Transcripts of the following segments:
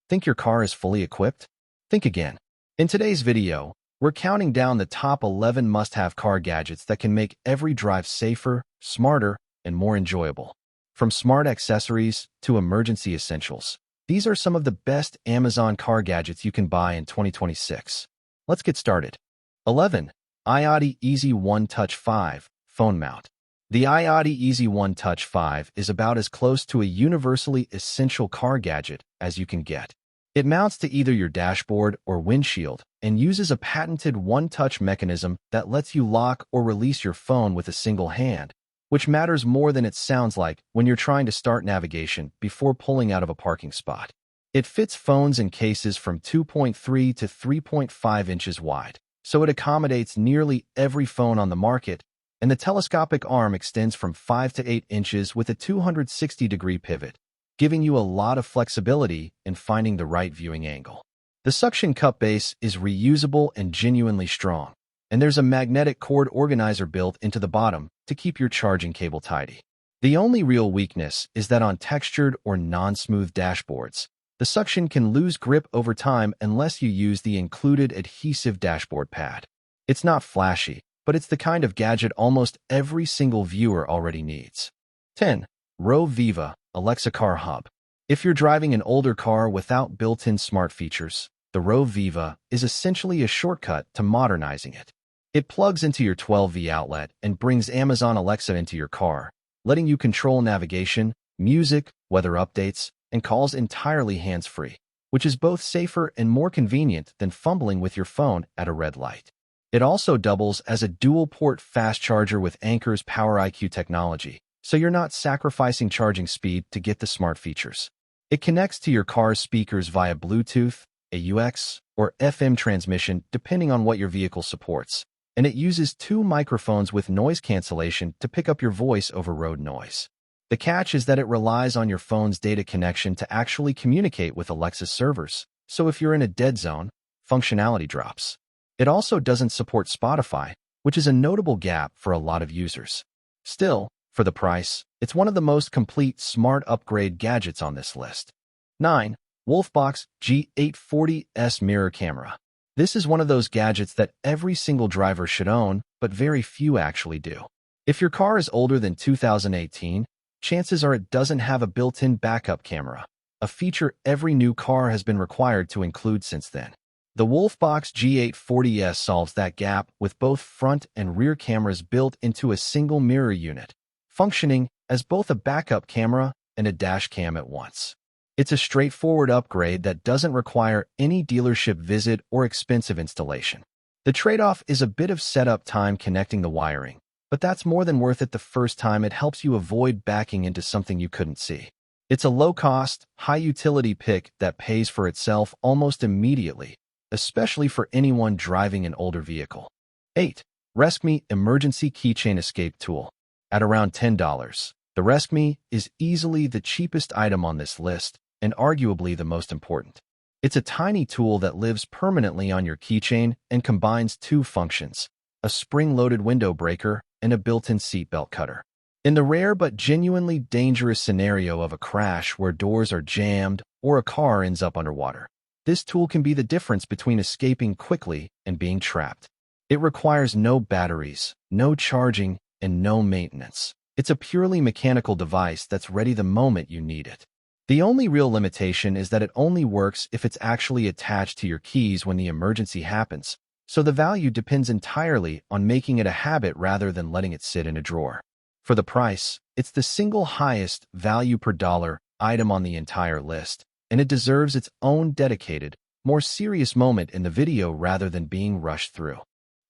Think your car is fully equipped? Think again. In today's video, we're counting down the top 11 must-have car gadgets that can make every drive safer, smarter, and more enjoyable. From smart accessories to emergency essentials, these are some of the best Amazon car gadgets you can buy in 2026. Let's get started. 11. iOttie Easy One Touch 5 Phone Mount. The iOttie Easy One Touch 5 is about as close to a universally essential car gadget as you can get. It mounts to either your dashboard or windshield and uses a patented one-touch mechanism that lets you lock or release your phone with a single hand, which matters more than it sounds like when you're trying to start navigation before pulling out of a parking spot. It fits phones in cases from 2.3 to 3.5 inches wide, so it accommodates nearly every phone on the market, and the telescopic arm extends from 5 to 8 inches with a 260-degree pivot, giving you a lot of flexibility in finding the right viewing angle. The suction cup base is reusable and genuinely strong, and there's a magnetic cord organizer built into the bottom to keep your charging cable tidy. The only real weakness is that on textured or non-smooth dashboards, the suction can lose grip over time unless you use the included adhesive dashboard pad. It's not flashy, but it's the kind of gadget almost every single viewer already needs. 10. Roav Viva Alexa Car Hub. If you're driving an older car without built-in smart features, the Roav Viva is essentially a shortcut to modernizing it. It plugs into your 12V outlet and brings Amazon Alexa into your car, letting you control navigation, music, weather updates, and calls entirely hands-free, which is both safer and more convenient than fumbling with your phone at a red light. It also doubles as a dual-port fast charger with Anker's Power IQ technology, so you're not sacrificing charging speed to get the smart features. It connects to your car's speakers via Bluetooth, AUX, or FM transmission depending on what your vehicle supports, and it uses 2 microphones with noise cancellation to pick up your voice over road noise. The catch is that it relies on your phone's data connection to actually communicate with Alexa's servers, so if you're in a dead zone, functionality drops. It also doesn't support Spotify, which is a notable gap for a lot of users. Still, for the price, it's one of the most complete smart upgrade gadgets on this list. 9. WOLFBOX G840S Mirror Camera. This is one of those gadgets that every single driver should own, but very few actually do. If your car is older than 2018, chances are it doesn't have a built-in backup camera, a feature every new car has been required to include since then. The WOLFBOX G840S solves that gap with both front and rear cameras built into a single mirror unit, functioning as both a backup camera and a dash cam at once. It's a straightforward upgrade that doesn't require any dealership visit or expensive installation. The trade-off is a bit of setup time connecting the wiring, but that's more than worth it the first time. It helps you avoid backing into something you couldn't see. It's a low-cost, high-utility pick that pays for itself almost immediately, especially for anyone driving an older vehicle. 8. Resqme Emergency Keychain Escape Tool. At around $10, the Resqme is easily the cheapest item on this list and arguably the most important. It's a tiny tool that lives permanently on your keychain and combines 2 functions, a spring-loaded window breaker and a built-in seatbelt cutter. In the rare but genuinely dangerous scenario of a crash where doors are jammed or a car ends up underwater, this tool can be the difference between escaping quickly and being trapped. It requires no batteries, no charging, and no maintenance. It's a purely mechanical device that's ready the moment you need it. The only real limitation is that it only works if it's actually attached to your keys when the emergency happens, so the value depends entirely on making it a habit rather than letting it sit in a drawer. For the price, it's the single highest value per dollar item on the entire list, and it deserves its own dedicated, more serious moment in the video rather than being rushed through.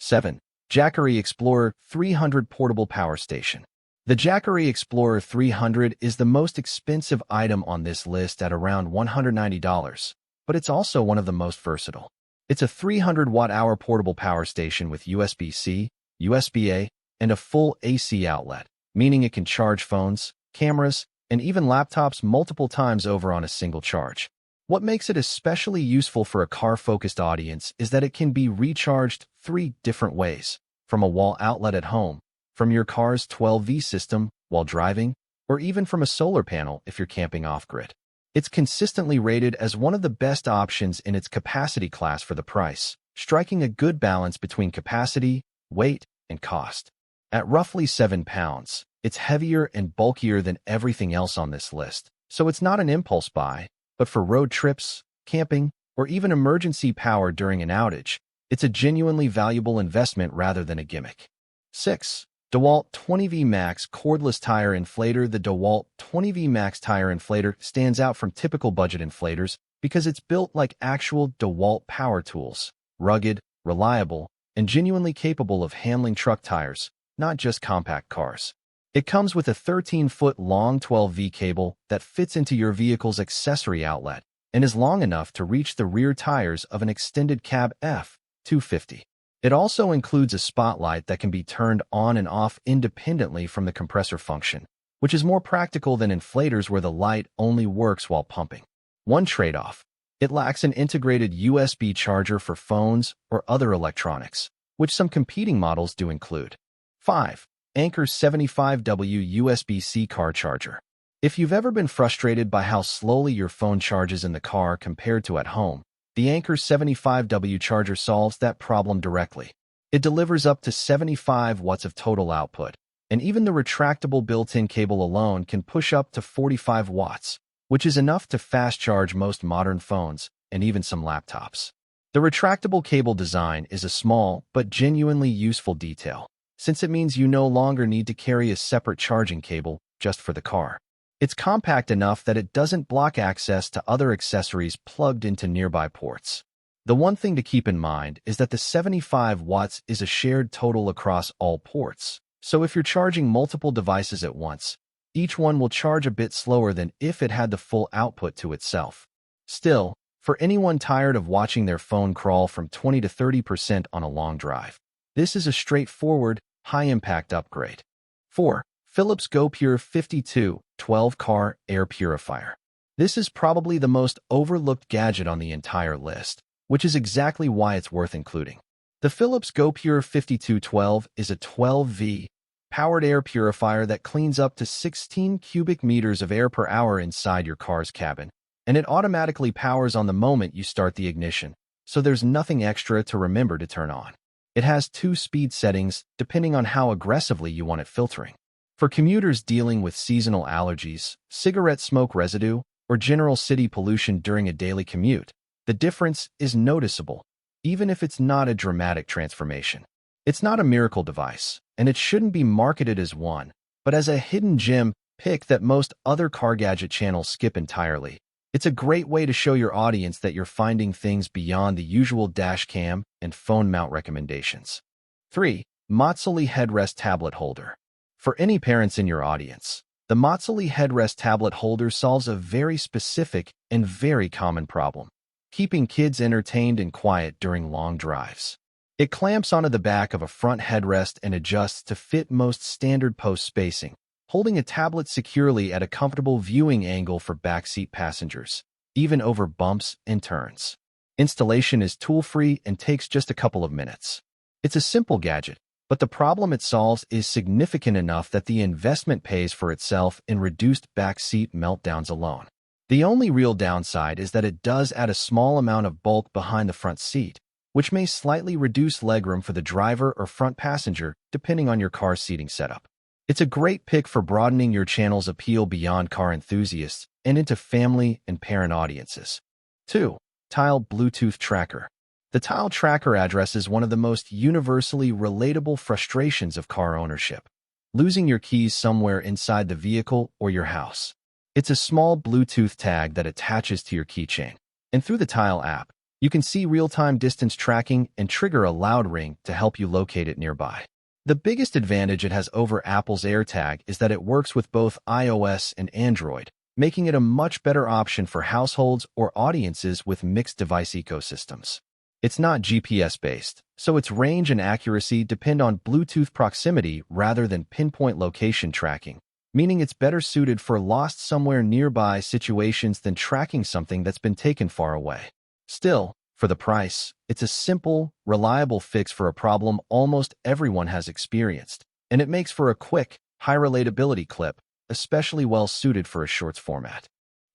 7. Jackery Explorer 300 Portable Power Station. The Jackery Explorer 300 is the most expensive item on this list at around $190, but it's also one of the most versatile. It's a 300-watt-hour portable power station with USB-C, USB-A, and a full AC outlet, meaning it can charge phones, cameras, and even laptops multiple times over on a single charge. What makes it especially useful for a car-focused audience is that it can be recharged 3 different ways, from a wall outlet at home, from your car's 12V system while driving, or even from a solar panel if you're camping off-grid. It's consistently rated as one of the best options in its capacity class for the price, striking a good balance between capacity, weight, and cost. At roughly 7 pounds, it's heavier and bulkier than everything else on this list, so it's not an impulse buy, but for road trips, camping, or even emergency power during an outage, it's a genuinely valuable investment rather than a gimmick. 6. DEWALT 20V Max Cordless Tire Inflator. The DEWALT 20V Max Tire Inflator stands out from typical budget inflators because it's built like actual DEWALT power tools, rugged, reliable, and genuinely capable of handling truck tires, not just compact cars. It comes with a 13-foot long 12V cable that fits into your vehicle's accessory outlet and is long enough to reach the rear tires of an extended cab F-250. It also includes a spotlight that can be turned on and off independently from the compressor function, which is more practical than inflators where the light only works while pumping. One trade-off: it lacks an integrated USB charger for phones or other electronics, which some competing models do include. 5. Anker 75W USB-C Car Charger. If you've ever been frustrated by how slowly your phone charges in the car compared to at home, the Anker 75W charger solves that problem directly. It delivers up to 75 watts of total output, and even the retractable built-in cable alone can push up to 45 watts, which is enough to fast-charge most modern phones and even some laptops. The retractable cable design is a small but genuinely useful detail, since it means you no longer need to carry a separate charging cable just for the car. It's compact enough that it doesn't block access to other accessories plugged into nearby ports. The one thing to keep in mind is that the 75 watts is a shared total across all ports, so if you're charging multiple devices at once, each one will charge a bit slower than if it had the full output to itself. Still, for anyone tired of watching their phone crawl from 20 to 30% on a long drive, this is a straightforward, high-impact upgrade. 4. Philips GoPure 5212 Car Air Purifier. This is probably the most overlooked gadget on the entire list, which is exactly why it's worth including. The Philips GoPure 5212 is a 12V powered air purifier that cleans up to 16 cubic meters of air per hour inside your car's cabin, and it automatically powers on the moment you start the ignition, so there's nothing extra to remember to turn on. It has 2 speed settings depending on how aggressively you want it filtering. For commuters dealing with seasonal allergies, cigarette smoke residue, or general city pollution during a daily commute, the difference is noticeable, even if it's not a dramatic transformation. It's not a miracle device, and it shouldn't be marketed as one, but as a hidden gem pick that most other car gadget channels skip entirely. It's a great way to show your audience that you're finding things beyond the usual dash cam and phone mount recommendations. 3. Macally Headrest Tablet Holder. For any parents in your audience, the Macally Headrest Tablet Holder solves a very specific and very common problem: keeping kids entertained and quiet during long drives. It clamps onto the back of a front headrest and adjusts to fit most standard post spacing, holding a tablet securely at a comfortable viewing angle for backseat passengers, even over bumps and turns. Installation is tool-free and takes just a couple of minutes. It's a simple gadget, but the problem it solves is significant enough that the investment pays for itself in reduced backseat meltdowns alone. The only real downside is that it does add a small amount of bulk behind the front seat, which may slightly reduce legroom for the driver or front passenger depending on your car's seating setup. It's a great pick for broadening your channel's appeal beyond car enthusiasts and into family and parent audiences. 2. Tile Bluetooth Tracker. The Tile Tracker addresses one of the most universally relatable frustrations of car ownership: losing your keys somewhere inside the vehicle or your house. It's a small Bluetooth tag that attaches to your keychain, and through the Tile app, you can see real-time distance tracking and trigger a loud ring to help you locate it nearby. The biggest advantage it has over Apple's AirTag is that it works with both iOS and Android, making it a much better option for households or audiences with mixed device ecosystems. It's not GPS-based, so its range and accuracy depend on Bluetooth proximity rather than pinpoint location tracking, meaning it's better suited for lost somewhere nearby situations than tracking something that's been taken far away. Still, for the price, it's a simple, reliable fix for a problem almost everyone has experienced, and it makes for a quick, high relatability clip, especially well suited for a shorts format.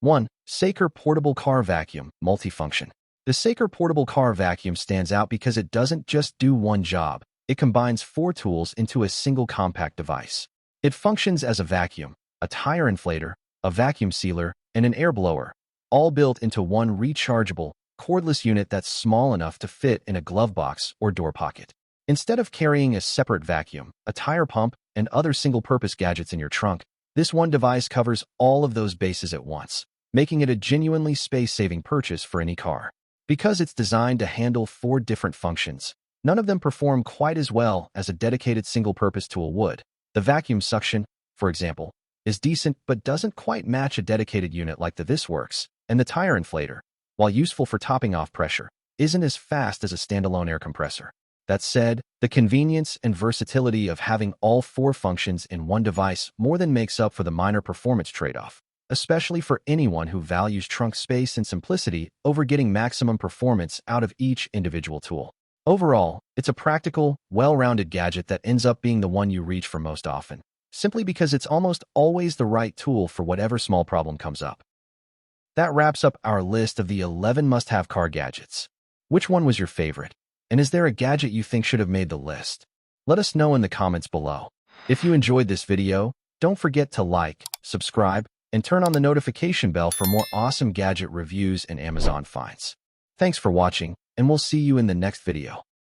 1. Saker Portable Car Vacuum Multifunction. The Saker Portable Car Vacuum stands out because it doesn't just do one job. It combines 4 tools into a single compact device. It functions as a vacuum, a tire inflator, a vacuum sealer, and an air blower, all built into one rechargeable, cordless unit that's small enough to fit in a glove box or door pocket. Instead of carrying a separate vacuum, a tire pump, and other single-purpose gadgets in your trunk, this one device covers all of those bases at once, making it a genuinely space-saving purchase for any car. Because it's designed to handle 4 different functions, none of them perform quite as well as a dedicated single-purpose tool would. The vacuum suction, for example, is decent but doesn't quite match a dedicated unit like the This Works, and the tire inflator, while useful for topping off pressure, isn't as fast as a standalone air compressor. That said, the convenience and versatility of having all 4 functions in one device more than makes up for the minor performance trade-off, especially for anyone who values trunk space and simplicity over getting maximum performance out of each individual tool. Overall, it's a practical, well-rounded gadget that ends up being the one you reach for most often, simply because it's almost always the right tool for whatever small problem comes up. That wraps up our list of the 11 must-have car gadgets. Which one was your favorite? And is there a gadget you think should have made the list? Let us know in the comments below. If you enjoyed this video, don't forget to like, subscribe, and turn on the notification bell for more awesome gadget reviews and Amazon finds. Thanks for watching, and we'll see you in the next video.